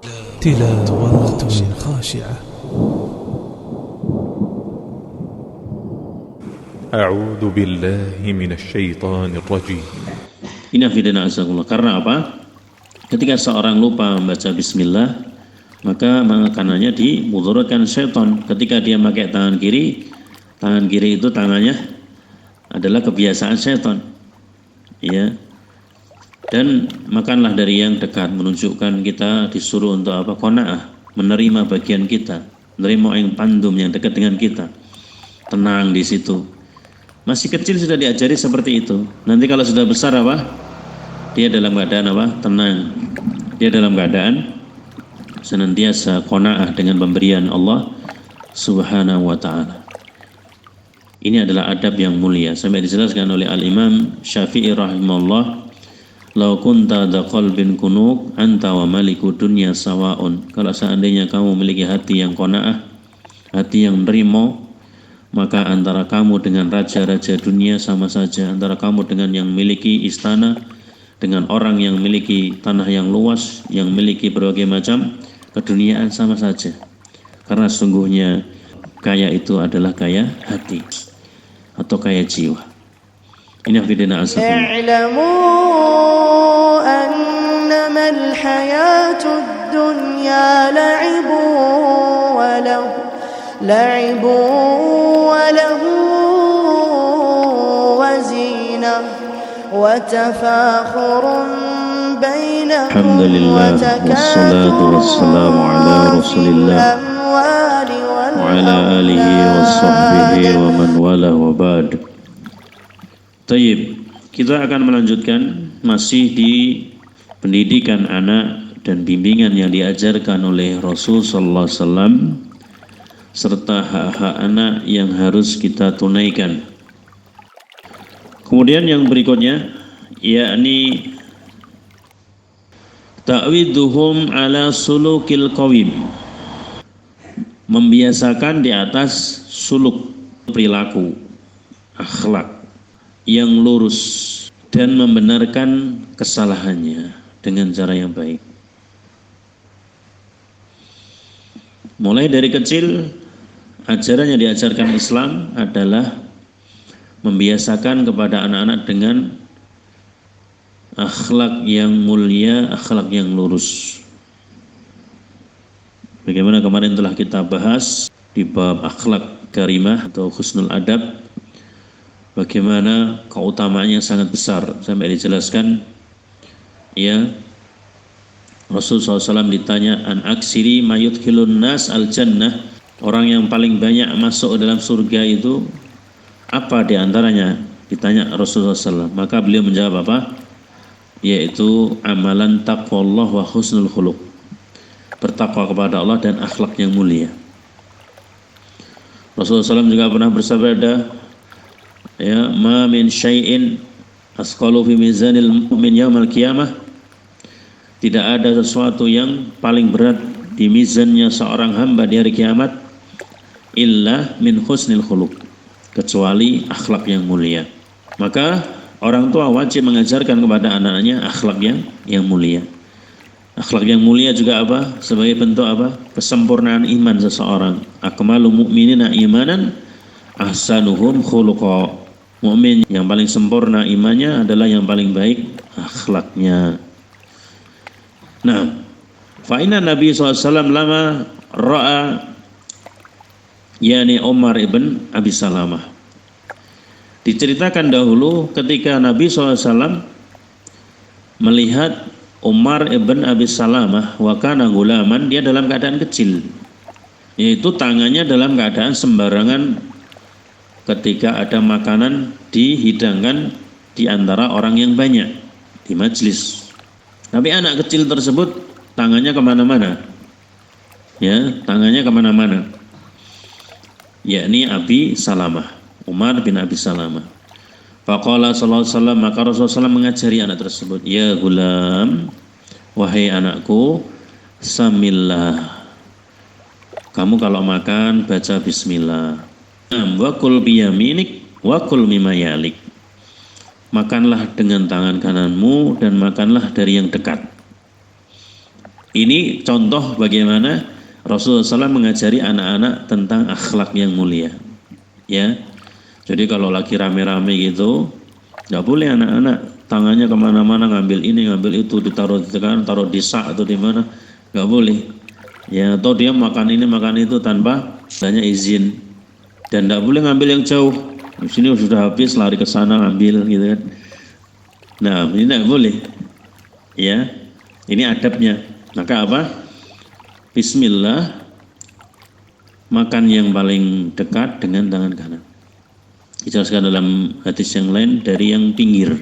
تلاوة خاشعة. أعوذ بالله من الشيطان الرجيم. Inafidana azakullah. Karena apa? Ketika seorang lupa membaca bismillah, maka makanannya dimudaratkan syaitan. Ketika dia pakai tangan kiri itu tangannya adalah kebiasaan syaitan. Ya. Dan makanlah dari yang dekat, menunjukkan kita disuruh untuk apa? Qanaah, menerima bagian kita, menerima yang pandum yang dekat dengan kita. Tenang di situ. Masih kecil sudah diajari seperti itu. Nanti kalau sudah besar apa? Dia dalam keadaan apa? Tenang. Dia dalam keadaan senantiasa qanaah dengan pemberian Allah Subhanahu wa taala. Ini adalah adab yang mulia. Sampai dijelaskan oleh Al-Imam Syafi'i rahimahullah, "Lau kunta dha qalbin kunuk anta wa maliku dunya sawaun." Kalau seandainya kamu memiliki hati yang qanaah, hati yang nerimo, maka antara kamu dengan raja-raja dunia sama saja. Antara kamu dengan yang memiliki istana, dengan orang yang memiliki tanah yang luas, yang memiliki berbagai macam keduniaan sama saja. Karena sungguhnya kaya itu adalah kaya hati atau kaya jiwa. Ini afidina asafullah. I'lamu annama al-hayatud dunya la'ibu wa lahu wa zinah wa tafakhurun bainakum Alhamdulillah wassalatu wassalamu ala Rasulillah wa ala alihi wa sahbihi wa man wala wa ba'd. Tayyib, kita akan melanjutkan masih di pendidikan anak dan bimbingan yang diajarkan oleh Rasul sallallahu alaihi wasallam serta hak-hak anak yang harus kita tunaikan. Kemudian yang berikutnya yakni ta'widuhum ala sulukil qawim, membiasakan di atas suluk, perilaku, akhlak yang lurus dan membenarkan kesalahannya dengan cara yang baik. Mulai dari kecil, ajaran yang diajarkan Islam adalah membiasakan kepada anak-anak dengan akhlak yang mulia, akhlak yang lurus. Bagaimana kemarin telah kita bahas di bab akhlak karimah atau husnul adab, bagaimana keutamaannya sangat besar sampai dijelaskan ya, Rasulullah SAW ditanya an aksiri mayudkhilun nas al jannah, orang yang paling banyak masuk dalam surga itu apa diantaranya, ditanya Rasulullah SAW, maka beliau menjawab apa? Yaitu amalan taqwallah wa husnul khuluq, bertakwa kepada Allah dan akhlak yang mulia. Rasulullah SAW juga pernah bersabda, ya, ma min syai'in asqalu fi mizanil mu'min yaumal qiyamah, tidak ada sesuatu yang paling berat di mizannya seorang hamba di hari kiamat illa min husnil khuluq, kecuali akhlak yang mulia. Maka orang tua wajib mengajarkan kepada anak-anaknya akhlak yang mulia. Akhlak yang mulia juga apa? Sebagai bentuk apa? Kesempurnaan iman seseorang. Akmalu mu'minina imanan ahsanuhum khuluqa. Mukmin yang paling sempurna imannya adalah yang paling baik akhlaknya. Nah, fa'inna Nabi SAW lama ra'a yani Umar ibn Abi Salamah. Diceritakan dahulu ketika Nabi SAW melihat Umar ibn Abi Salamah wa kana gulaman, dia dalam keadaan kecil, yaitu tangannya dalam keadaan sembarangan ketika ada makanan dihidangkan di antara orang yang banyak di majelis. Tapi anak kecil tersebut tangannya kemana-mana, ya, tangannya kemana-mana, yakni Abi Salamah, Umar bin Abi Salamah. Faqala sallallahu alaihi wasallam, maka Rasulullah SAW mengajari anak tersebut, ya gulam, wahai anakku, samillah, kamu kalau makan baca bismillah. Wa kul biyaminik wa kul mimma yalik, makanlah dengan tangan kananmu dan makanlah dari yang dekat. Ini contoh bagaimana Rasulullah SAW mengajari anak-anak tentang akhlak yang mulia. Ya, jadi kalau lagi rame-rame gitu, nggak boleh anak-anak tangannya kemana-mana ngambil ini, ngambil itu, ditaruh di tangan, taruh di sak atau di mana, nggak boleh. Ya, atau dia makan ini, makan itu tanpa banyak izin, dan nggak boleh ngambil yang jauh. Di sini sudah habis, lari ke sana ngambil gitu kan. Nah, ini nggak boleh. Ya, ini adabnya. Maka apa? Bismillah, makan yang paling dekat dengan tangan kanan. Dijelaskan dalam hadis yang lain dari yang pinggir,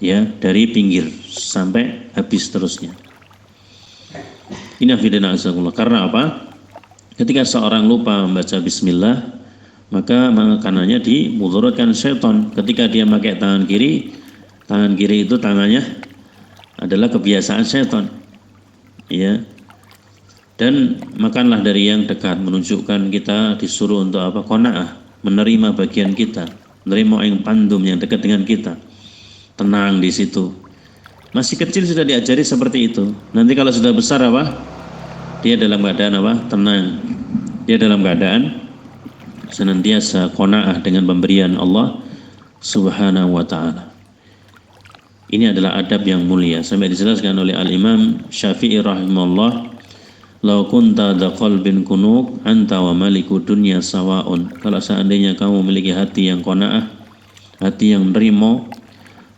ya, dari pinggir sampai habis terusnya. Ini afidana azakullah. Karena apa? Ketika seorang lupa membaca Bismillah, maka makanannya dimudaratkan syaitan. Ketika dia pakai tangan kiri itu tangannya adalah kebiasaan syaitan, ya. Dan makanlah dari yang dekat, menunjukkan kita disuruh untuk apa? Qanaah, menerima bagian kita, menerima yang pandum yang dekat dengan kita, tenang di situ. Masih kecil sudah diajari seperti itu. Nanti kalau sudah besar apa? Dia dalam keadaan apa? Tenang. Dia dalam keadaan senantiasa qanaah dengan pemberian Allah Subhanahu wa taala. Ini adalah adab yang mulia. Sampai dijelaskan oleh Al-Imam Syafi'i rahimahullah, "Lau kunta dha qalbin kunuk anta wa maliku dunya sawaun." Kalau seandainya kamu memiliki hati yang qanaah, hati yang nerimo,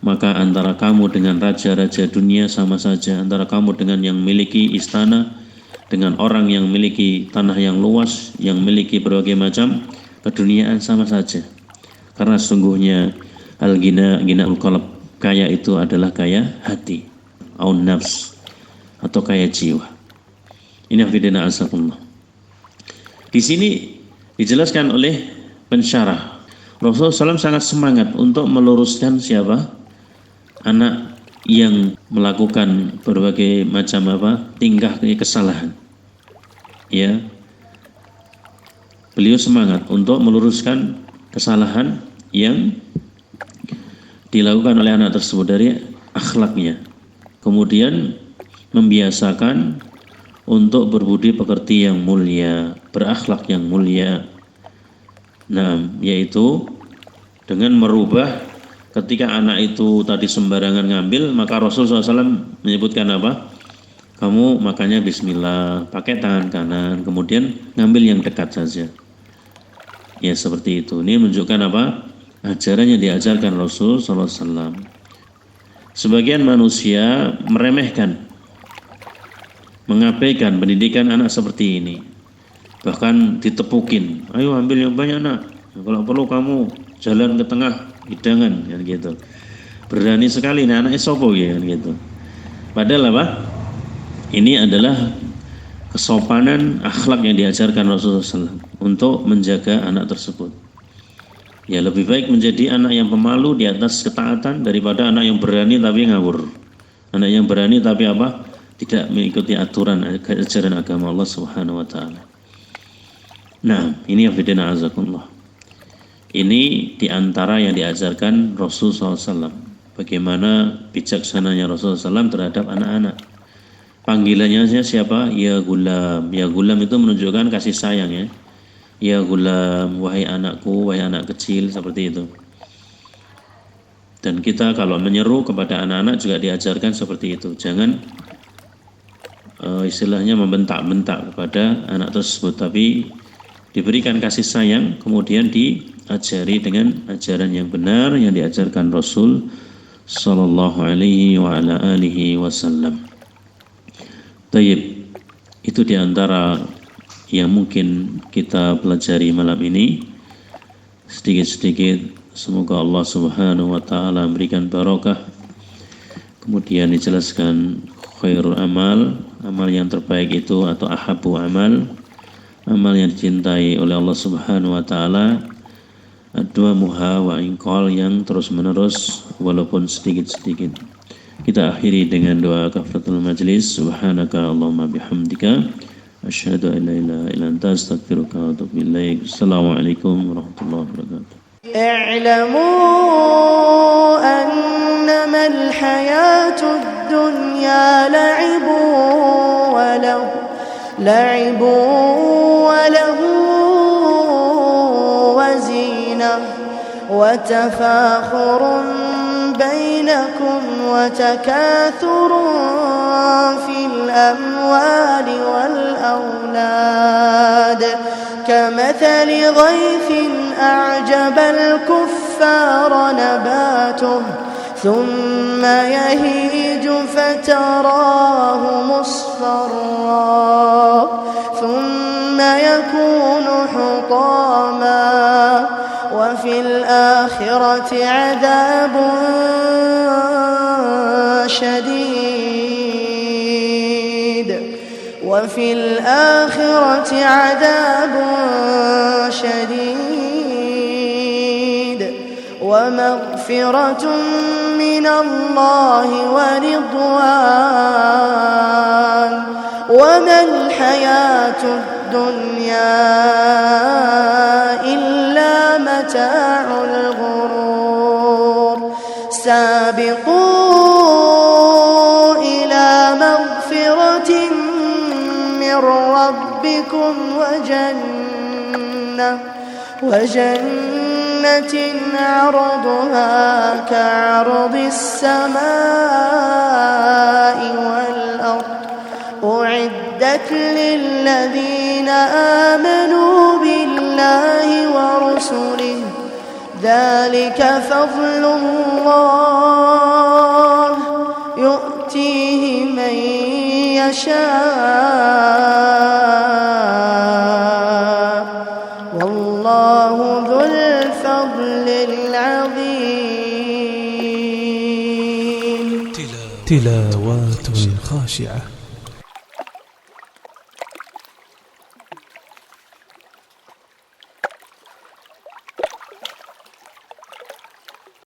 maka antara kamu dengan raja-raja dunia sama saja. Antara kamu dengan yang memiliki istana, dengan orang yang memiliki tanah yang luas, yang memiliki berbagai macam keduniaan sama saja. Karena sungguhnya al-ghinaul qalb, kaya itu adalah kaya hati, au nafs, atau kaya jiwa. Ini afidina azakullah. Di sini dijelaskan oleh pensyarah, Rasulullah SAW sangat semangat untuk meluruskan siapa? Anak yang melakukan berbagai macam tingkah kesalahan. Ya, beliau semangat untuk meluruskan kesalahan yang dilakukan oleh anak tersebut dari akhlaknya. Kemudian membiasakan untuk berbudi pekerti yang mulia, berakhlak yang mulia. Nah, yaitu dengan merubah ketika anak itu tadi sembarangan ngambil, maka Rasulullah SAW menyebutkan apa? Kamu makannya Bismillah, pakai tangan kanan, kemudian ngambil yang dekat saja. Ya, seperti itu. Ini menunjukkan apa? Ajaran yang diajarkan Rasulullah SAW. Sebagian manusia meremehkan, mengabaikan pendidikan anak seperti ini, bahkan ditepukin, ayo ambil yang banyak nak, kalau perlu kamu jalan ke tengah hidangan, kan gitu. Berani sekali nih anaknya sopo ya, kan gitu. Padahal apa? Ini adalah kesopanan akhlak yang diajarkan Rasulullah SAW untuk menjaga anak tersebut. Ya, lebih baik menjadi anak yang pemalu di atas ketaatan daripada anak yang berani tapi ngawur. Anak yang berani tapi apa? Tidak mengikuti aturan ajaran agama Allah Subhanahu wa taala. Nah, ini afidina azakumullah. Ini diantara yang diajarkan Rasulullah SAW. Bagaimana bijaksananya Rasulullah SAW terhadap anak-anak. Panggilannya siapa? Ya gulam. Ya gulam itu menunjukkan kasih sayang, ya. Ya gulam, wahai anakku, wahai anak kecil, seperti itu. Dan kita kalau menyeru kepada anak-anak juga diajarkan seperti itu. Jangan istilahnya membentak-bentak kepada anak tersebut, tapi diberikan kasih sayang, kemudian diajari dengan ajaran yang benar yang diajarkan Rasul sallallahu alaihi wa ala alihi wasallam. Tayyib, itu diantara yang mungkin kita pelajari malam ini sedikit-sedikit. Semoga Allah Subhanahu wa taala memberikan barokah. Kemudian dijelaskan khairul amal, amal yang terbaik itu atau ahabbu amal, amal yang dicintai oleh Allah Subhanahu wa taala, adwamuha wa inqal, yang terus-menerus walaupun sedikit-sedikit. Kita akhiri dengan doa kafaratul majlis. Subhanaka Allahumma bihamdika asyhadu an la ilaha illa anta astaghfiruka wa atubu ilaik. Assalamualaikum warahmatullahi wabarakatuh. اعلموا أنما الحياة الدنيا الدنيا لعب وله وزينة وتفاخر بينكم وتكاثر في الأموال والأولاد كمثل غيث أعجب الكفار نباته ثم يهيج فتراه مصفرا ثم يكون حطاما وفي الآخرة عذاب شديد ومغفرة من الله ورضوان وما الحياة الدنيا إلا متاع الغرور سابقوا إلى مغفرة من ربكم وجنة عرضها كعرض السماء والأرض أعدت للذين آمنوا بالله ورسله ذلك فضل الله يؤتيه من يشاء والله ذو الفضل العظيم. تلاوات خاشعة